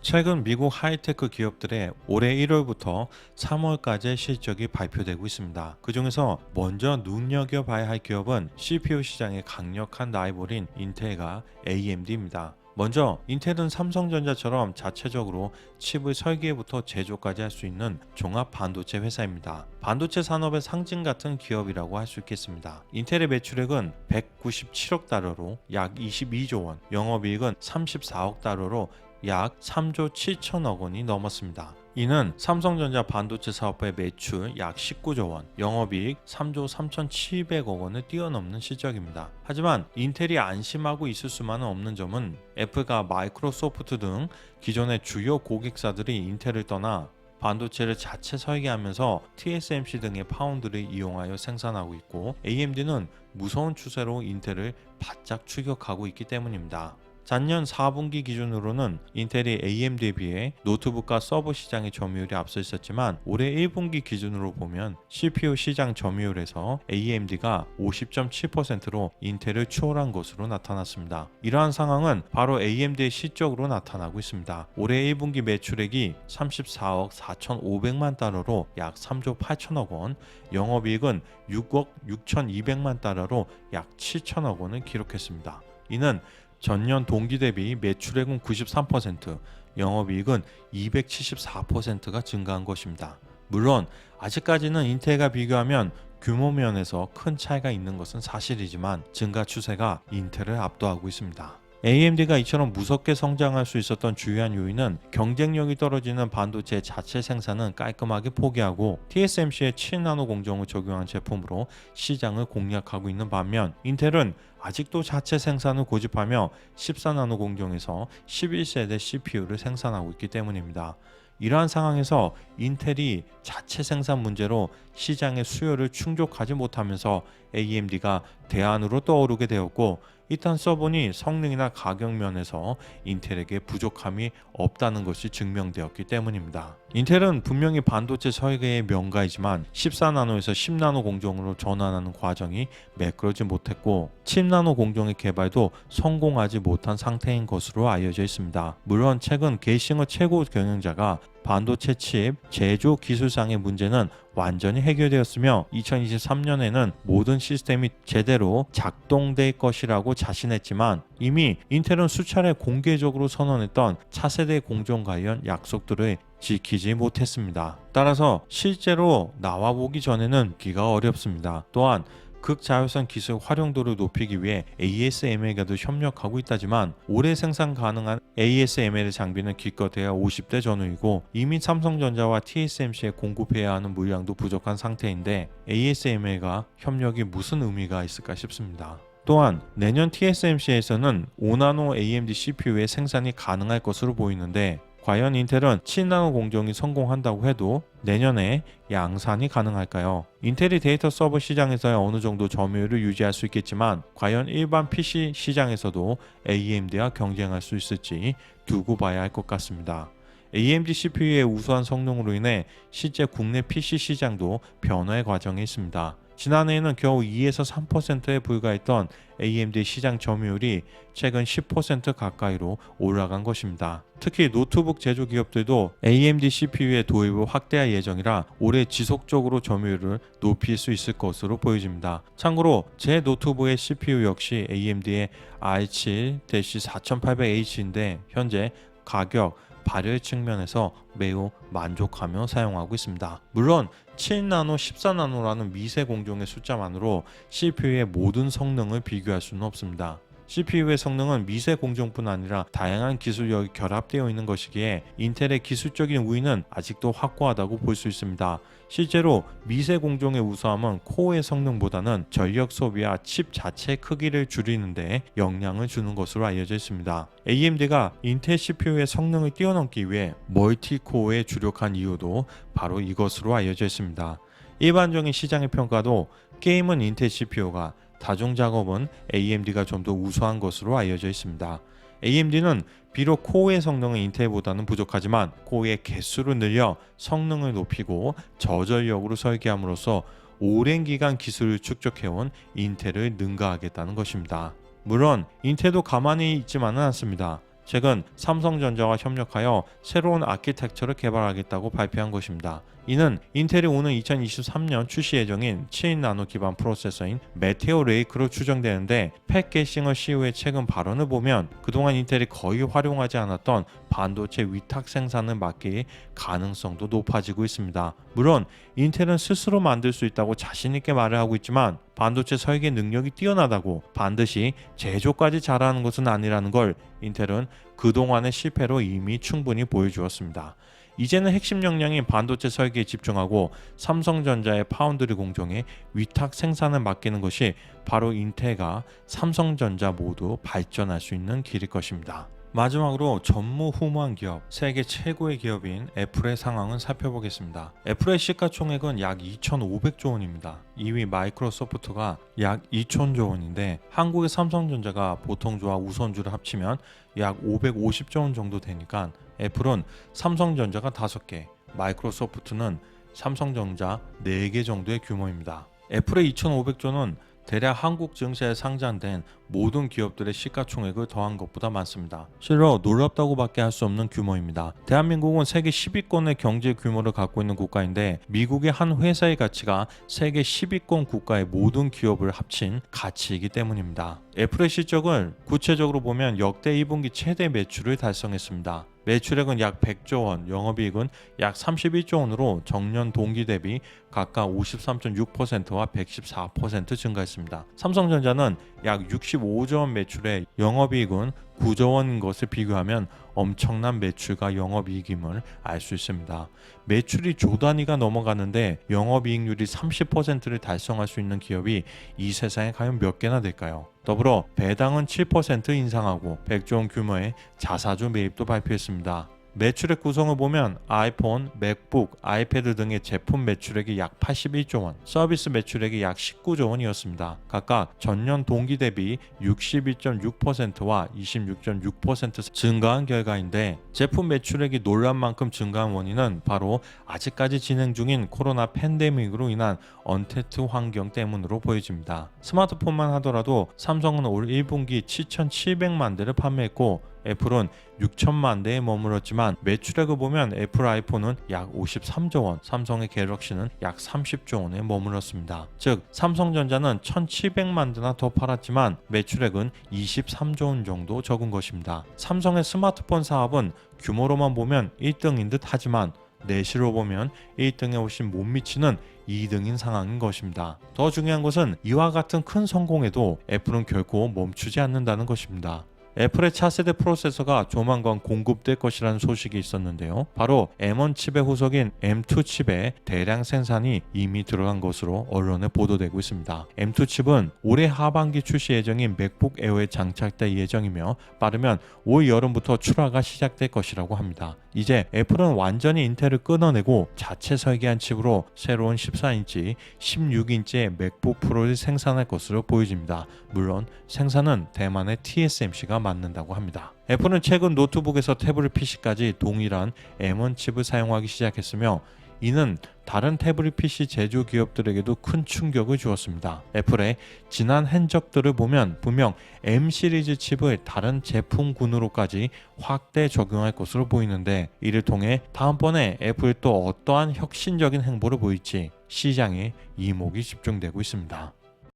최근 미국 하이테크 기업들의 올해 1월부터 3월까지의 실적이 발표되고 있습니다. 그중에서 먼저 눈여겨봐야 할 기업은 CPU 시장의 강력한 라이벌인 인텔과 AMD입니다. 먼저 인텔은 삼성전자처럼 자체적으로 칩의 설계부터 제조까지 할 수 있는 종합 반도체 회사입니다. 반도체 산업의 상징 같은 기업이라고 할 수 있겠습니다. 인텔의 매출액은 197억 달러로 약 22조 원, 영업이익은 34억 달러로 약 3조 7천억 원이 넘었습니다. 이는 삼성전자 반도체 사업의 매출 약 19조 원, 영업이익 3조 3,700억 원을 뛰어넘는 실적입니다. 하지만 인텔이 안심하고 있을 수만은 없는 점은 애플과 마이크로소프트 등 기존의 주요 고객사들이 인텔을 떠나 반도체를 자체 설계하면서 TSMC 등의 파운드를 이용하여 생산하고 있고, AMD는 무서운 추세로 인텔을 바짝 추격하고 있기 때문입니다. 작년 4분기 기준으로는 인텔이 AMD에 비해 노트북과 서버 시장의 점유율이 앞서 있었지만, 올해 1분기 기준으로 보면 CPU 시장 점유율에서 AMD가 50.7%로 인텔을 추월한 것으로 나타났습니다. 이러한 상황은 바로 AMD의 실적으로 나타나고 있습니다. 올해 1분기 매출액이 34억 4,500만 달러로 약 3조 8천억 원, 영업이익은 6억 6,200만 달러로 약 7천억 원을 기록했습니다. 이는 전년 동기 대비 매출액은 93%, 영업이익은 274%가 증가한 것입니다. 물론 아직까지는 인텔과 비교하면 규모 면에서 큰 차이가 있는 것은 사실이지만 증가 추세가 인텔을 압도하고 있습니다. AMD가 이처럼 무섭게 성장할 수 있었던 주요한 요인은 경쟁력이 떨어지는 반도체 자체 생산은 깔끔하게 포기하고 TSMC의 7나노 공정을 적용한 제품으로 시장을 공략하고 있는 반면, 인텔은 아직도 자체 생산을 고집하며 14나노 공정에서 11세대 CPU를 생산하고 있기 때문입니다. 이러한 상황에서 인텔이 자체 생산 문제로 시장의 수요를 충족하지 못하면서 AMD가 대안으로 떠오르게 되었고, 일단 써보니 성능이나 가격 면에서 인텔에게 부족함이 없다는 것이 증명되었기 때문입니다. 인텔은 분명히 반도체 설계의 명가이지만 14나노에서 10나노 공정으로 전환하는 과정이 매끄러지 못했고, 7나노 공정의 개발도 성공하지 못한 상태인 것으로 알려져 있습니다. 물론 최근 게이싱어 최고 경영자가 반도체 칩 제조 기술상의 문제는 완전히 해결되었으며 2023년에는 모든 시스템이 제대로 작동될 것이라고 자신했지만, 이미 인텔은 수차례 공개적으로 선언했던 차세대 공정 관련 약속들을 지키지 못했습니다. 따라서 실제로 나와보기 전에는 기가 어렵습니다. 또한 극자율선 기술 활용도를 높이기 위해 ASML과도 협력하고 있다지만, 올해 생산 가능한 ASML 장비는 기껏해야 50대 전후이고 이미 삼성전자와 TSMC에 공급해야 하는 물량도 부족한 상태인데 ASML과 협력이 무슨 의미가 있을까 싶습니다. 또한 내년 TSMC에서는 5나노 AMD CPU의 생산이 가능할 것으로 보이는데, 과연 인텔은 7나노 공정이 성공한다고 해도 내년에 양산이 가능할까요? 인텔이 데이터 서버 시장에서의 어느 정도 점유율을 유지할 수 있겠지만, 과연 일반 PC 시장에서도 AMD와 경쟁할 수 있을지 두고 봐야 할 것 같습니다. AMD CPU의 우수한 성능으로 인해 실제 국내 PC 시장도 변화의 과정에 있습니다. 지난해에는 겨우 2에서 3%에 불과했던 AMD 시장 점유율이 최근 10% 가까이로 올라간 것입니다. 특히 노트북 제조 기업들도 AMD CPU의 도입을 확대할 예정이라 올해 지속적으로 점유율을 높일 수 있을 것으로 보여집니다. 참고로 제 노트북의 CPU 역시 AMD의 R7-4800H인데 현재 가격, 발열 측면에서 매우 만족하며 사용하고 있습니다. 물론 7나노, 14나노라는 미세 공정의 숫자만으로 CPU의 모든 성능을 비교할 수는 없습니다. CPU의 성능은 미세 공정뿐 아니라 다양한 기술력이 결합되어 있는 것이기에 인텔의 기술적인 우위는 아직도 확고하다고 볼 수 있습니다. 실제로 미세 공정의 우수함은 코어의 성능보다는 전력 소비와 칩 자체의 크기를 줄이는 데 영향을 주는 것으로 알려져 있습니다. AMD가 인텔 CPU의 성능을 뛰어넘기 위해 멀티코어에 주력한 이유도 바로 이것으로 알려져 있습니다. 일반적인 시장의 평가도 게임은 인텔 CPU가, 다중작업은 AMD가 좀 더 우수한 것으로 알려져 있습니다. AMD는 비록 코어의 성능은 인텔보다는 부족하지만 코어의 개수를 늘려 성능을 높이고 저전력으로 설계함으로써 오랜 기간 기술을 축적해온 인텔을 능가하겠다는 것입니다. 물론 인텔도 가만히 있지만은 않습니다. 최근 삼성전자와 협력하여 새로운 아키텍처를 개발하겠다고 발표한 것입니다. 이는 인텔이 오는 2023년 출시 예정인 7나노 기반 프로세서인 메테오 레이크로 추정되는데, 팻 게싱어 CEO의 최근 발언을 보면 그동안 인텔이 거의 활용하지 않았던 반도체 위탁 생산을 맡길 가능성도 높아지고 있습니다. 물론 인텔은 스스로 만들 수 있다고 자신있게 말을 하고 있지만 반도체 설계 능력이 뛰어나다고 반드시 제조까지 잘하는 것은 아니라는 걸 인텔은 그동안의 실패로 이미 충분히 보여주었습니다. 이제는 핵심 역량인 반도체 설계에 집중하고 삼성전자의 파운드리 공정에 위탁 생산을 맡기는 것이 바로 인텔과 삼성전자 모두 발전할 수 있는 길일 것입니다. 마지막으로 전무후무한 기업, 세계 최고의 기업인 애플의 상황은 살펴보겠습니다. 애플의 시가총액은 약 2,500조 원입니다. 2위 마이크로소프트가 약 2,000조 원인데 한국의 삼성전자가 보통주와 우선주를 합치면 약 550조 원 정도 되니까 애플은 삼성전자가 5개, 마이크로소프트는 삼성전자 4개 정도의 규모입니다. 애플의 2,500조는 대략 한국 증시에 상장된 모든 기업들의 시가총액을 더한 것보다 많습니다. 실로 놀랍다고밖에 할 수 없는 규모입니다. 대한민국은 세계 10위권의 경제 규모를 갖고 있는 국가인데 미국의 한 회사의 가치가 세계 10위권 국가의 모든 기업을 합친 가치이기 때문입니다. 애플의 실적을 구체적으로 보면 역대 2분기 최대 매출을 달성했습니다. 매출액은 약 100조 원, 영업이익은 약 31조 원으로 정년 동기 대비 각각 53.6%와 114% 증가했습니다. 삼성전자는 약 65조 원 매출에 영업이익은 9조 원인 것을 비교하면 엄청난 매출과 영업이익임을 알 수 있습니다. 매출이 조 단위가 넘어가는데 영업이익률이 30%를 달성할 수 있는 기업이 이 세상에 과연 몇 개나 될까요? 더불어 배당은 7% 인상하고 100조 원 규모의 자사주 매입도 발표했습니다. 매출액 구성을 보면 아이폰, 맥북, 아이패드 등의 제품 매출액이 약 81조 원, 서비스 매출액이 약 19조 원이었습니다. 각각 전년 동기 대비 62.6%와 26.6% 증가한 결과인데, 제품 매출액이 놀란 만큼 증가한 원인은 바로 아직까지 진행 중인 코로나 팬데믹으로 인한 언택트 환경 때문으로 보여집니다. 스마트폰만 하더라도 삼성은 올 1분기 7,700만 대를 판매했고 애플은 6천만 대에 머물렀지만 매출액을 보면 애플 아이폰은 약 53조 원, 삼성의 갤럭시는 약 30조 원에 머물렀습니다. 즉 삼성전자는 1,700만 대나 더 팔았지만 매출액은 23조 원 정도 적은 것입니다. 삼성의 스마트폰 사업은 규모로만 보면 1등인 듯 하지만 내실로 보면 1등에 훨씬 못 미치는 2등인 상황인 것입니다. 더 중요한 것은 이와 같은 큰 성공에도 애플은 결코 멈추지 않는다는 것입니다. 애플의 차세대 프로세서가 조만간 공급될 것이라는 소식이 있었는데요. 바로 M1 칩의 후속인 M2 칩의 대량 생산이 이미 들어간 것으로 언론에 보도되고 있습니다. M2 칩은 올해 하반기 출시 예정인 맥북 에어에 장착될 예정이며 빠르면 올 여름부터 출하가 시작될 것이라고 합니다. 이제 애플은 완전히 인텔을 끊어내고 자체 설계한 칩으로 새로운 14인치, 16인치의 맥북 프로를 생산할 것으로 보여집니다. 물론 생산은 대만의 TSMC가 맡는다고 합니다. 애플은 최근 노트북에서 태블릿 PC까지 동일한 M1 칩을 사용하기 시작했으며 이는 다른 태블릿 PC 제조 기업들에게도 큰 충격을 주었습니다. 애플의 지난 행적들을 보면 분명 M 시리즈 칩을 다른 제품군으로까지 확대 적용할 것으로 보이는데, 이를 통해 다음번에 애플이 또 어떠한 혁신적인 행보를 보일지 시장에 이목이 집중되고 있습니다.